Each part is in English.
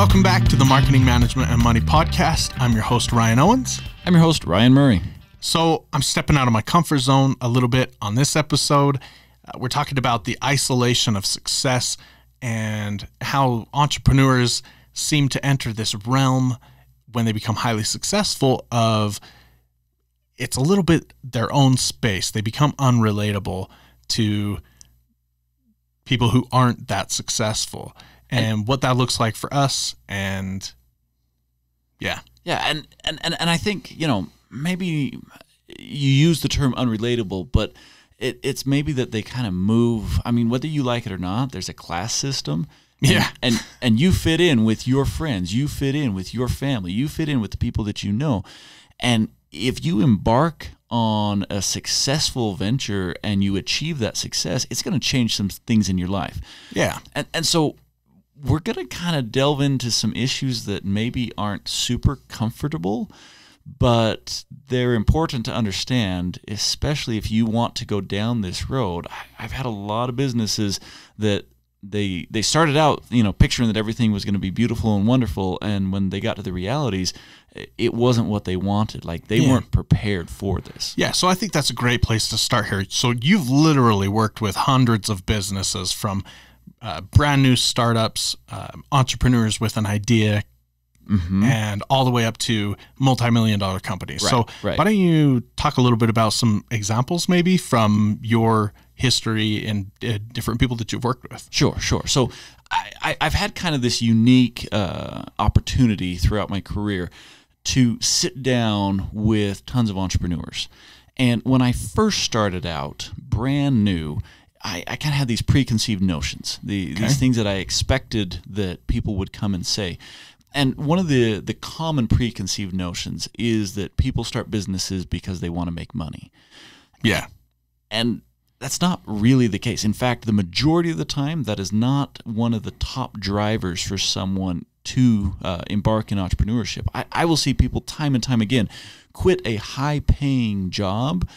Welcome back to the Marketing Management and Money Podcast. I'm your host, Ryan Owens. I'm your host, Ryan Murray. So I'm stepping out of my comfort zone a little bit on this episode. We're talking about the isolation of success and how entrepreneurs seem to enter this realm when they become highly successful of it's a little bit their own space. They become unrelatable to people who aren't that successful and what that looks like for us. And yeah. Yeah. And I think, maybe you use the term unrelatable, but it's maybe that they kind of move. I mean, whether you like it or not, there's a class system. And you fit in with your friends, you fit in with your family, you fit in with the people that you know. And if you embark on a successful venture and you achieve that success, it's going to change some things in your life. Yeah. And so we're going to kind of delve into some issues that maybe aren't super comfortable, but they're important to understand, especially if you want to go down this road. I've had a lot of businesses that they started out, picturing that everything was going to be beautiful and wonderful, and when they got to the realities, it wasn't what they wanted. Like they weren't prepared for this. Yeah, so I think that's a great place to start here. So you've literally worked with hundreds of businesses, from brand new startups, entrepreneurs with an idea, and all the way up to multi-million-dollar companies. Right, why don't you talk a little bit about some examples maybe from your history and different people that you've worked with? Sure. So I've had kind of this unique opportunity throughout my career to sit down with tons of entrepreneurs. And when I first started out, brand new, I kind of had these preconceived notions, these things that I expected that people would come and say. And one of the common preconceived notions is that people start businesses because they want to make money. Yeah. And that's not really the case. In fact, the majority of the time, that is not one of the top drivers for someone to embark in entrepreneurship. I will see people time and time again quit a high-paying job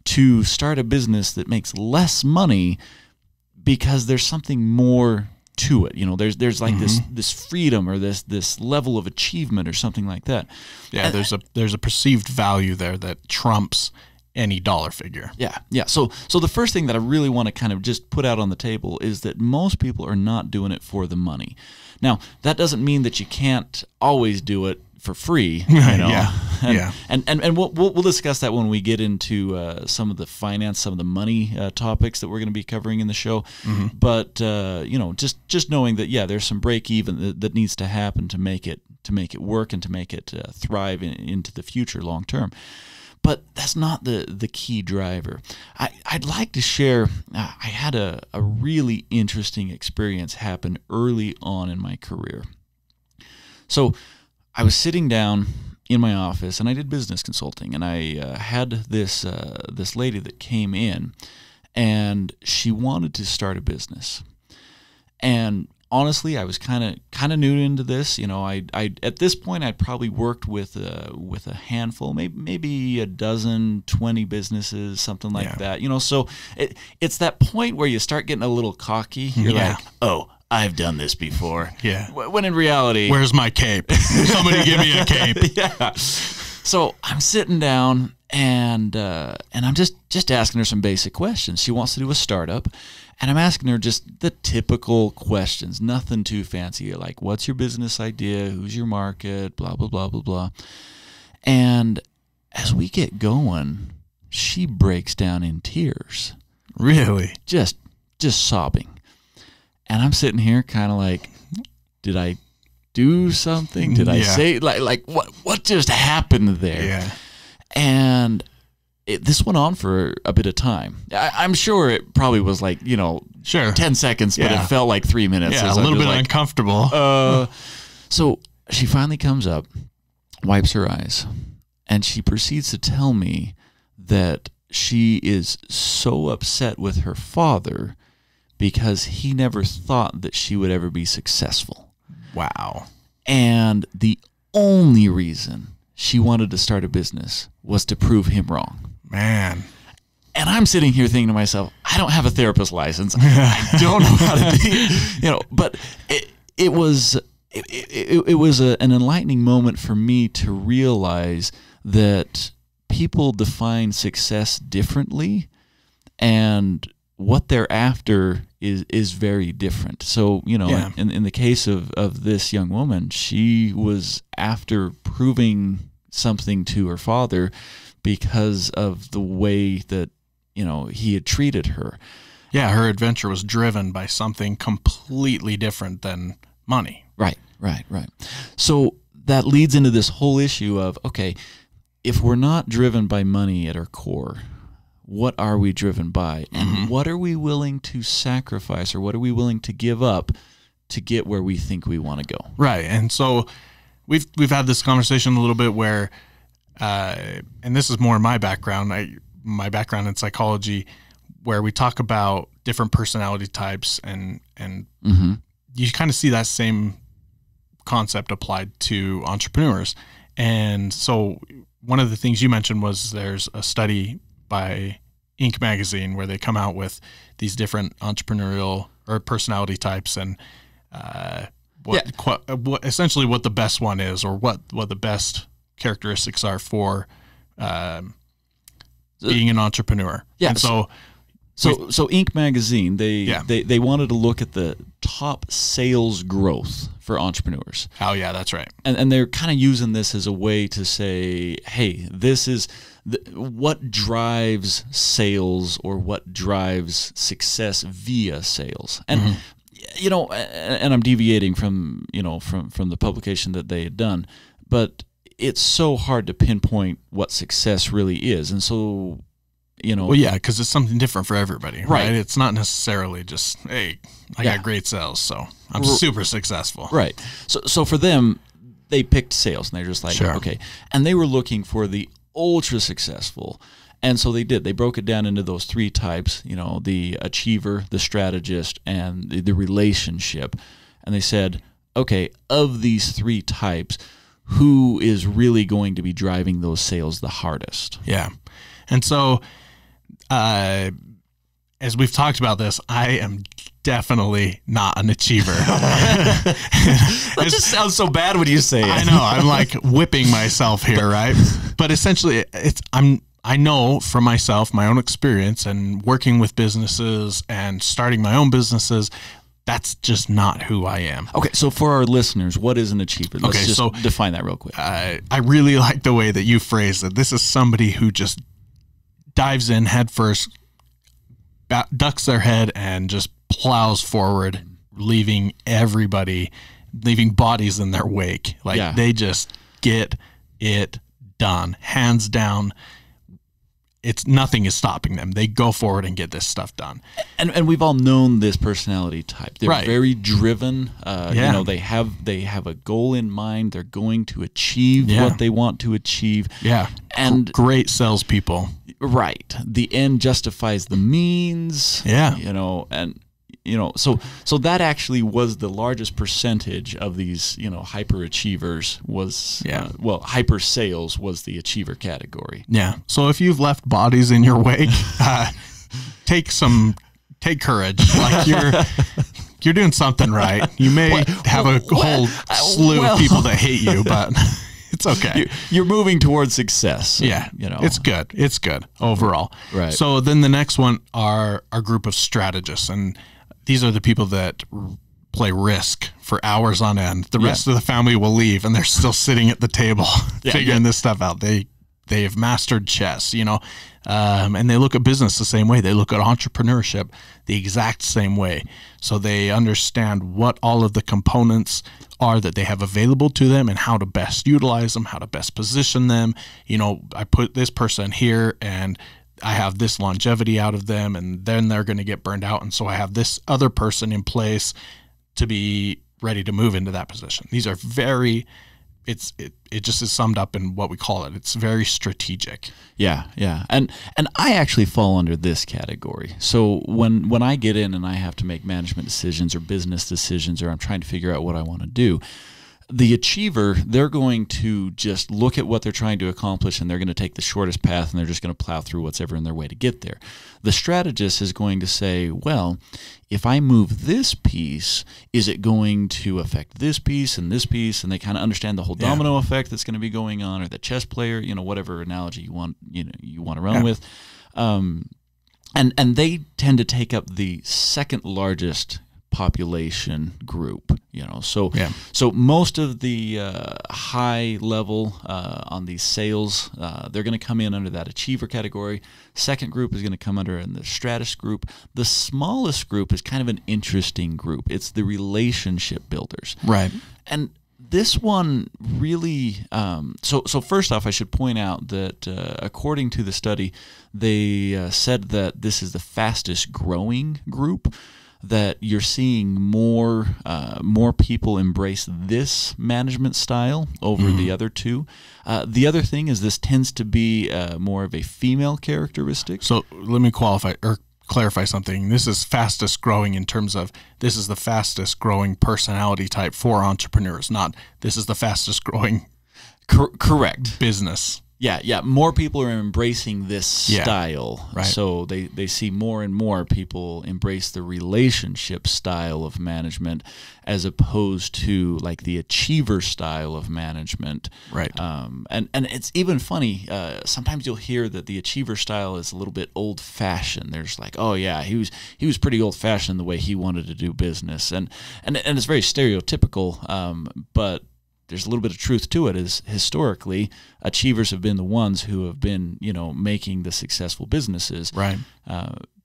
to start a business that makes less money because there's something more to it. There's like this freedom or this level of achievement or something like that. Yeah, there's a perceived value there that trumps any dollar figure. Yeah. So the first thing that I really want to kind of just put out on the table is that most people are not doing it for the money. Now, that doesn't mean that you can't always do it for free. Yeah. And we'll discuss that when we get into some of the finance, some of the money topics that we're going to be covering in the show. But just knowing that there's some break even that needs to happen to make it work and to make it thrive into the future long term. But that's not the key driver. I'd like to share, I had a really interesting experience happen early on in my career. So I was sitting down in my office and I did business consulting, and I had this lady that came in and she wanted to start a business. And honestly, I was kind of new into this. I at this point I'd probably worked with a handful, maybe a dozen, 20 businesses, something like that. So it's that point where you start getting a little cocky. You're like, oh, I've done this before. Yeah. When in reality, where's my cape? Somebody give me a cape. Yeah. So I'm sitting down and I'm just asking her some basic questions. She wants to do a startup. And I'm asking her just the typical questions, nothing too fancy, like what's your business idea, who's your market, blah, blah, blah, blah, blah. And as we get going, she breaks down in tears. Really? Just sobbing. And I'm sitting here kind of like, did I do something? Did I say, like what just happened there? Yeah. And this went on for a bit of time. I'm sure it probably was like, 10 seconds, but it felt like 3 minutes. Yeah, a little bit uncomfortable. So she finally comes up, wipes her eyes, and she proceeds to tell me that she is so upset with her father because he never thought that she would ever be successful. Wow. And the only reason she wanted to start a business was to prove him wrong. Man. And I'm sitting here thinking to myself, I don't have a therapist license. I don't know how to be, but it was it was an enlightening moment for me to realize that people define success differently, and what they're after is very different. So, in the case of this young woman, she was after proving something to her father because of the way that, he had treated her. Yeah, her adventure was driven by something completely different than money. Right. So that leads into this whole issue of, okay, if we're not driven by money at our core, what are we driven by? And what are we willing to sacrifice, or what are we willing to give up to get where we think we want to go? Right. And so we've had this conversation a little bit where, and this is more my background, my background in psychology, where we talk about different personality types, and you kind of see that same concept applied to entrepreneurs. And so one of the things you mentioned was there's a study by Inc. magazine where they come out with these different entrepreneurial or personality types, and essentially what the best one is, or what the best characteristics are for being an entrepreneur. Yeah. And so Inc. magazine, they wanted to look at the top sales growth for entrepreneurs. Oh yeah, that's right. And they're kind of using this as a way to say, hey, this is what drives sales, or what drives success via sales. And and I'm deviating from the publication that they had done, but it's so hard to pinpoint what success really is. And so, well, yeah, because it's something different for everybody, right? Right. It's not necessarily just, hey, I got great sales, so I'm super successful. Right. So for them, they picked sales, and they're just like, Sure. okay. And they were looking for the ultra successful. And so they did. They broke it down into those three types, the achiever, the strategist, and the relationship. And they said, okay, of these three types, who is really going to be driving those sales the hardest? Yeah. And so, as we've talked about this, I am definitely not an achiever. That just sounds so bad when you say it. I know. I'm like whipping myself here, right? But essentially, I know from myself, my own experience, and working with businesses and starting my own businesses, that's just not who I am. Okay, so for our listeners, what is an achiever? Let's just define that real quick. I really like the way that you phrased it. This is somebody who just dives in head first, ducks their head, and just plows forward, leaving bodies in their wake. They just get it done, hands down. Nothing is stopping them. They go forward and get this stuff done. And we've all known this personality type. They're Right. very driven. Yeah. They have a goal in mind. They're going to achieve what they want to achieve. Yeah. And great salespeople. Right. The end justifies the means. Yeah. So that actually was the largest percentage of these, hyperachievers was, hyper sales was the achiever category. Yeah. So if you've left bodies in your wake, take courage. Like you're doing something right. You may have a whole slew of people that hate you, but it's okay. You're moving towards success. Yeah. It's good. It's good overall. Right. So then the next one are our group of strategists, and these are the people that play Risk for hours on end. The rest of the family will leave, and they're still sitting at the table figuring this stuff out. They have mastered chess, and they look at business the same way. They look at entrepreneurship the exact same way. So they understand what all of the components are that they have available to them, and how to best utilize them, how to best position them. I put this person here, and I have this longevity out of them, and then they're going to get burned out. And so I have this other person in place to be ready to move into that position. These are it just is summed up in what we call it. It's very strategic. Yeah. And I actually fall under this category. So when I get in and I have to make management decisions or business decisions, or I'm trying to figure out what I want to do, The achiever, they're going to just look at what they're trying to accomplish, and they're going to take the shortest path, and they're just going to plow through what's ever in their way to get there. The strategist is going to say, well, if I move this piece, is it going to affect this piece and this piece? And they kind of understand the whole domino effect that's going to be going on, or the chess player, whatever analogy you want to run with. And they tend to take up the second largest population group, so most of the high level on these sales, they're going to come in under that achiever category. Second group is going to come under in the strategist group. The smallest group is kind of an interesting group. It's the relationship builders, right? And this one really, so first off, I should point out that according to the study, they said that this is the fastest growing group, that you're seeing more people embrace this management style over the other two. The other thing is this tends to be more of a female characteristic. So let me clarify something. This is fastest growing in terms of this is the fastest growing personality type for entrepreneurs, not this is the fastest growing correct business. Yeah. More people are embracing this style. Right. So they see more and more people embrace the relationship style of management as opposed to like the achiever style of management. Right. And it's even funny. Sometimes you'll hear that the achiever style is a little bit old fashioned. There's like, oh yeah, he was pretty old fashioned the way he wanted to do business, and it's very stereotypical. But there's a little bit of truth to it. Is historically, achievers have been the ones who have been, making the successful businesses. Right.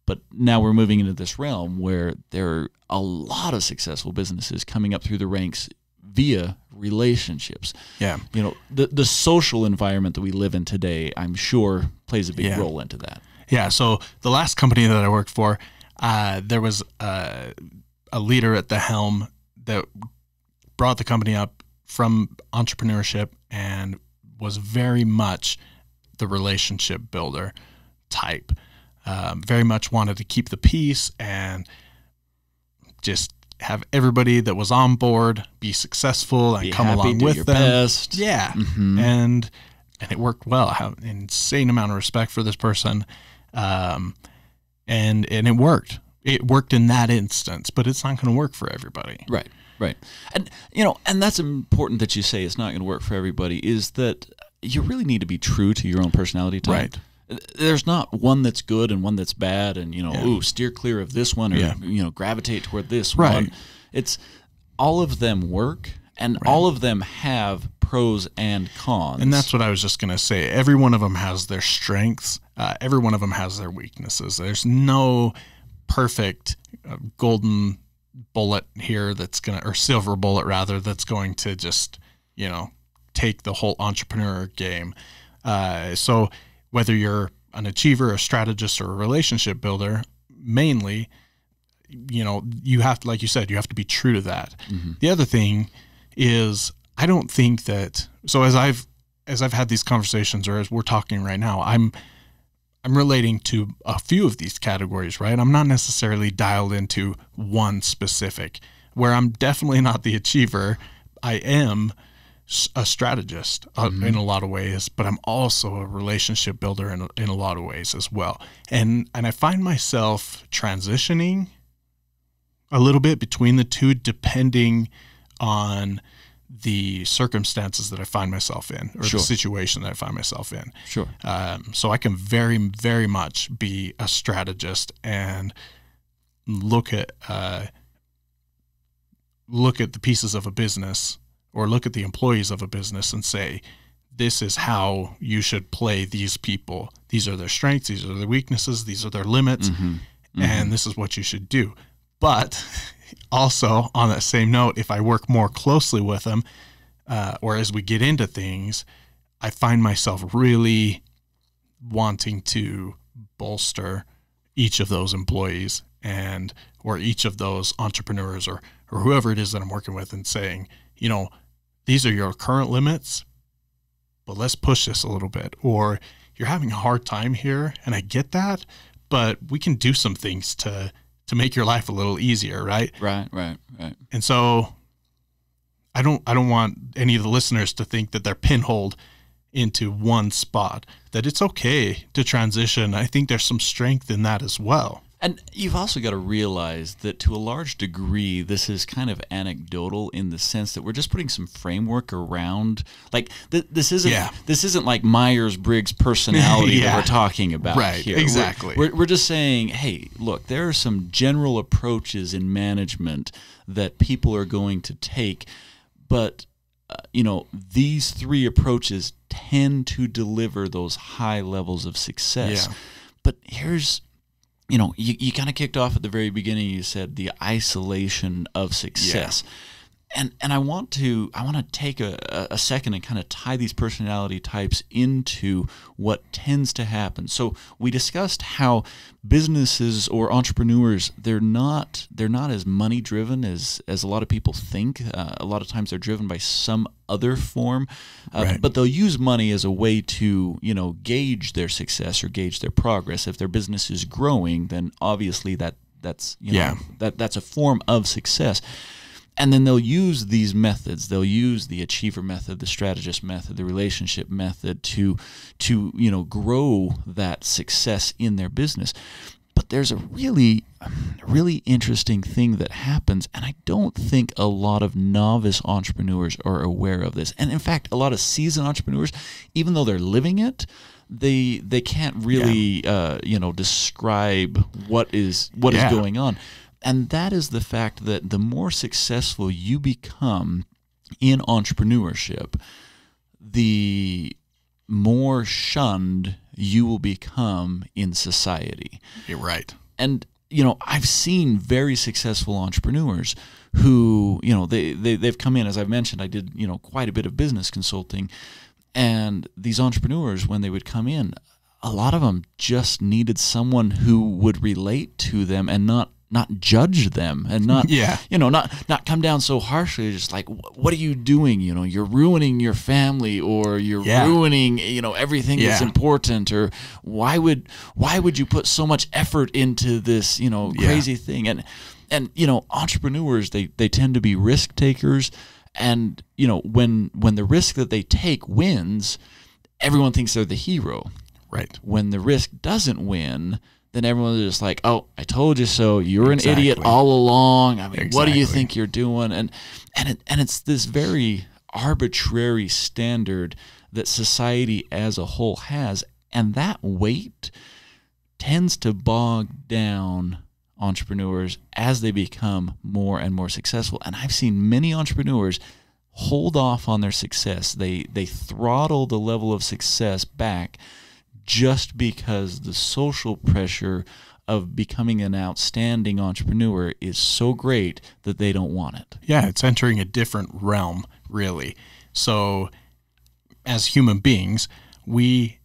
But now we're moving into this realm where there are a lot of successful businesses coming up through the ranks via relationships. Yeah. The social environment that we live in today, I'm sure, plays a big role into that. Yeah. So the last company that I worked for, there was a leader at the helm that brought the company up from entrepreneurship and was very much the relationship builder type. Very much wanted to keep the peace and just have everybody that was on board be successly and come along with them. Best. Yeah. Mm-hmm. And it worked well. I have an insane amount of respect for this person. And it worked. It worked in that instance, but it's not going to work for everybody. Right. And, and that's important that you say it's not going to work for everybody, is that you really need to be true to your own personality type. Right. There's not one that's good and one that's bad and, steer clear of this one or, gravitate toward this one. It's all of them work and all of them have pros and cons. And that's what I was just going to say. Every one of them has their strengths. Every one of them has their weaknesses. There's no perfect golden bullet here or silver bullet rather, that's going to just, take the whole entrepreneur game. So whether you're an achiever, a strategist, or a relationship builder, mainly, you have to, like you said, you have to be true to that. Mm-hmm. The other thing is, I don't think that, so as I've had these conversations, or as we're talking right now, I'm relating to a few of these categories, right? I'm not necessarily dialed into one specific. Where I'm definitely not the achiever, I am a strategist in a lot of ways, but I'm also a relationship builder in a lot of ways as well. And I find myself transitioning a little bit between the two, depending on the circumstances that I find myself in, or the situation that I find myself in. Sure. So I can very, very much be a strategist and look at the pieces of a business, or look at the employees of a business and say, this is how you should play these people. These are their strengths. These are their weaknesses. These are their limits. And this is what you should do. But also, on that same note, if I work more closely with them, or as we get into things, I find myself really wanting to bolster each of those employees or each of those entrepreneurs or whoever it is that I'm working with, and saying, these are your current limits, but let's push this a little bit. Or you're having a hard time here, and I get that, but we can do some things to make your life a little easier, right? Right. And so I don't want any of the listeners to think that they're pinholed into one spot, that it's okay to transition. I think there's some strength in that as well. And you've also got to realize that to a large degree, this is kind of anecdotal in the sense that we're just putting some framework around, like this isn't like Myers-Briggs personality that we're talking about here. Exactly. We're just saying, hey, look, there are some general approaches in management that people are going to take, but these three approaches tend to deliver those high levels of success. Yeah. But here's, you kind of kicked off at the very beginning. You said the isolation of success. Yeah. And I want to take a second and kind of tie these personality types into what tends to happen. So we discussed how businesses or entrepreneurs, they're not as money driven as a lot of people think. A lot of times they're driven by some other form, but they'll use money as a way to gauge their success or gauge their progress. If their business is growing, then obviously that's a form of success. And then they'll use these methods. They'll use the achiever method, the strategist method, the relationship method to grow that success in their business. But there's a really interesting thing that happens, and I don't think a lot of novice entrepreneurs are aware of this. And in fact, a lot of seasoned entrepreneurs, even though they're living it, they can't really describe what is going on. And that is the fact that the more successful you become in entrepreneurship, the more shunned you will become in society. You're right. And, I've seen very successful entrepreneurs who, they've come in, as I've mentioned, I did, quite a bit of business consulting. And these entrepreneurs, when they would come in, a lot of them just needed someone who would relate to them and not judge them and not come down so harshly, just like, what are you doing? You're ruining your family, or you're ruining, everything that's important, or why would you put so much effort into this, crazy thing? And entrepreneurs, they tend to be risk takers. And, when the risk that they take wins, everyone thinks they're the hero. Right. When the risk doesn't win, then everyone's just like, oh, I told you so. You're an idiot all along. I mean, what do you think you're doing? And it's this very arbitrary standard that society as a whole has, and that weight tends to bog down entrepreneurs as they become more and more successful. And I've seen many entrepreneurs hold off on their success. They throttle the level of success back just because the social pressure of becoming an outstanding entrepreneur is so great that they don't want it. Yeah, it's entering a different realm, really. So as human beings, we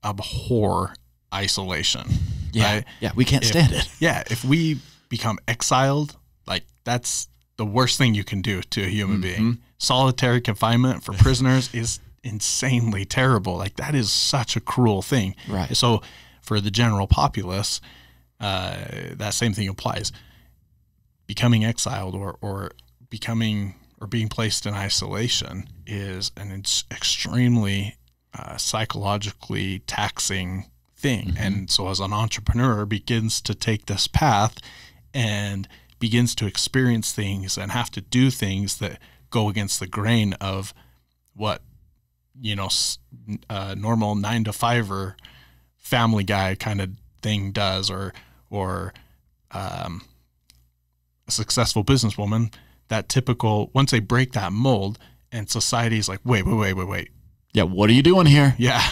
abhor isolation. Yeah, right? Yeah, we can't stand it. Yeah, if we become exiled, like, that's the worst thing you can do to a human being. Solitary confinement for prisoners is insanely terrible. Like, that is such a cruel thing. Right. So for the general populace, that same thing applies. Becoming exiled or being placed in isolation is an extremely psychologically taxing thing. And so as an entrepreneur begins to take this path and begins to experience things and have to do things that go against the grain of what normal 9-to-5er Family Guy kind of thing does, or a successful businesswoman, that typical, once they break that mold and society's like, wait. Yeah, what are you doing here? Yeah.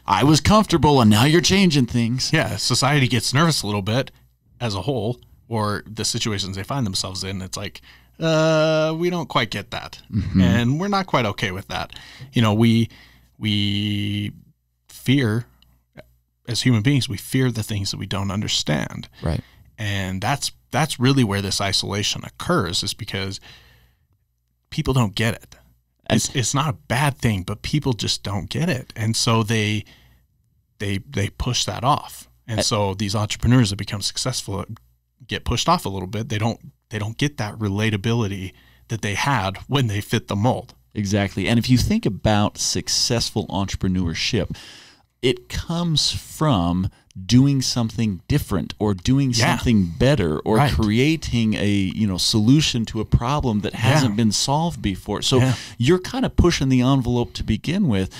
I was comfortable and now you're changing things. Yeah, society gets nervous a little bit as a whole, or the situations they find themselves in. It's like, we don't quite get that. And we're not quite okay with that. We fear, as human beings, we fear the things that we don't understand. Right. And that's really where this isolation occurs, is because people don't get it. It's not a bad thing, but people just don't get it. And so they push that off. And so these entrepreneurs that become successful get pushed off a little bit. They don't get that relatability that they had when they fit the mold. Exactly. And if you think about successful entrepreneurship, it comes from doing something different or doing something better or creating a solution to a problem that hasn't been solved before. So you're kind of pushing the envelope to begin with.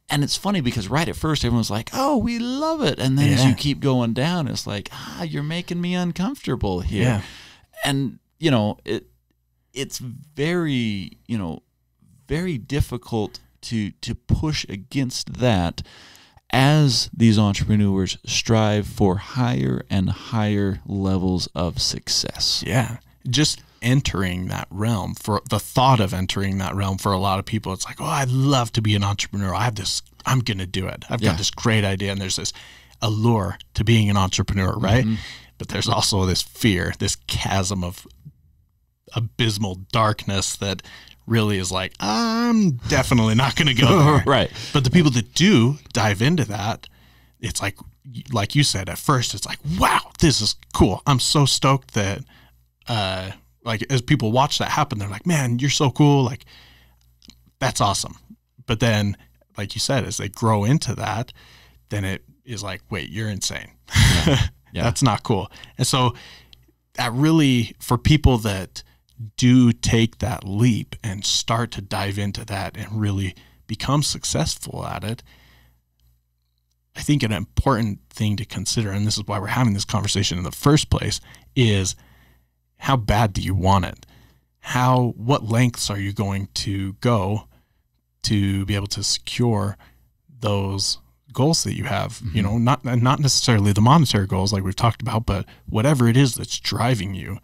And it's funny because right at first everyone's like, oh, we love it. And then as you keep going down, it's like, you're making me uncomfortable here. Yeah. And, it's very, very difficult to push against that as these entrepreneurs strive for higher and higher levels of success. Yeah. Just entering that realm, for the thought of entering that realm for a lot of people, it's like, oh, I'd love to be an entrepreneur. I'm going to do it. I've got this great idea. And there's this allure to being an entrepreneur, right? Mm-hmm. But there's also this fear, this chasm of abysmal darkness that really is like, I'm definitely not going to go there. Right. But the people that do dive into that, it's like you said, at first, it's like, wow, this is cool. I'm so stoked that, as people watch that happen, they're like, man, you're so cool. Like, that's awesome. But then, like you said, as they grow into that, then it is like, wait, you're insane. Yeah. That's not cool. And so that really, for people that do take that leap and start to dive into that and really become successful at it, I think an important thing to consider, and this is why we're having this conversation in the first place, is how bad do you want it? What lengths are you going to go to be able to secure those goals that you have? Mm-hmm. Not necessarily the monetary goals like we've talked about, but whatever it is that's driving you.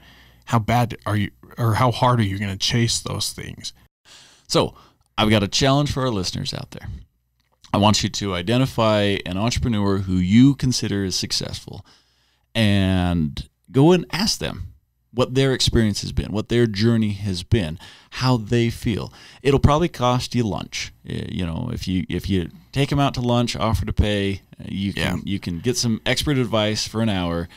How bad are you, or how hard are you going to chase those things? So I've got a challenge for our listeners out there. I want you to identify an entrepreneur who you consider is successful and go and ask them what their experience has been, what their journey has been, how they feel. It'll probably cost you lunch. If you take them out to lunch, offer to pay, you can get some expert advice for an hour.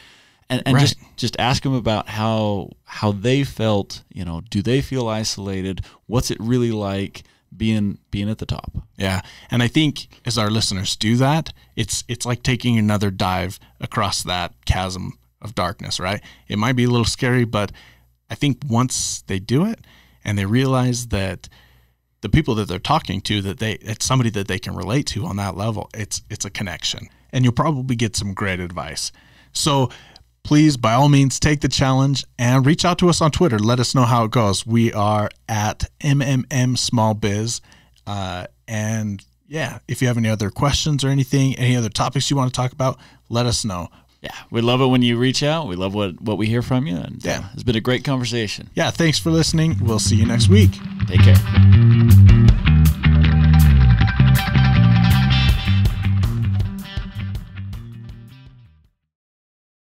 And right. just ask them about how they felt. Do they feel isolated? What's it really like being at the top? Yeah, and I think as our listeners do that, it's like taking another dive across that chasm of darkness. Right? It might be a little scary, but I think once they do it and they realize that the people that they're talking to, it's somebody that they can relate to on that level, it's a connection, and you'll probably get some great advice. So please, by all means, take the challenge and reach out to us on Twitter. Let us know how it goes. We are at MMMSmallBiz. And yeah, if you have any other questions or anything, any other topics you want to talk about, let us know. Yeah, we love it when you reach out. We love what we hear from you. And it's been a great conversation. Yeah, thanks for listening. We'll see you next week. Take care.